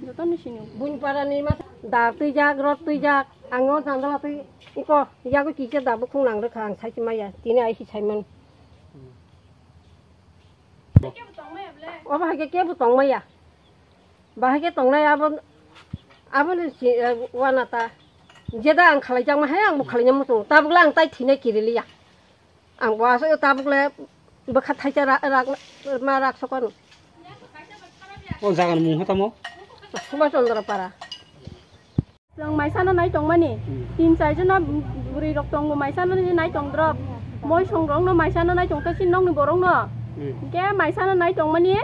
Joto ni sini. Bun para ni mas dar tu jak rot tu jak angon sandal tu iko ya ko kike da bu khung lang ra khang sai ma ya tine ai hi sai man ba ke bu tong ma ya ba ke tong na ya abon si wana ta jeda ang khalai jang ma hai ang bu khalai nyam tu ta bu lang tai thine kirili ya ang wa so ta bu le ba khat thai cha rak ma rak so kon Oh jangan mung hatamo. Kuma sondra para. Long mai sana nai tong mani. Tin sai jana buri rok tong mai sana ni nai tong drop. Moi song rong no mai sana nai tong ta sin nong ni borong no. Ke mai sana nai tong mani.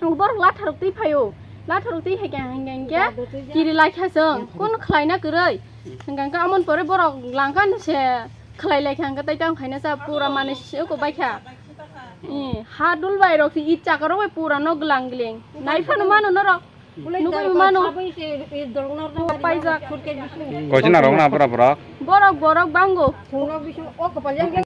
Bor la tharuk ti phayo. La tharuk ti he gang ke kiri lai kha song. Kon khlai na kurei. Gang ka amon pore borok langkan se khlai lai khang ka tai tang khaina sa pura mane se ko bai kha. Hadul bai rok si icha karo bai pura no glang gling. Nai phan mano no rok. Nukai mano. Pai jak. Kau cina rong na pura pura. Borok borok banggo. Sungro bisu o kapal yang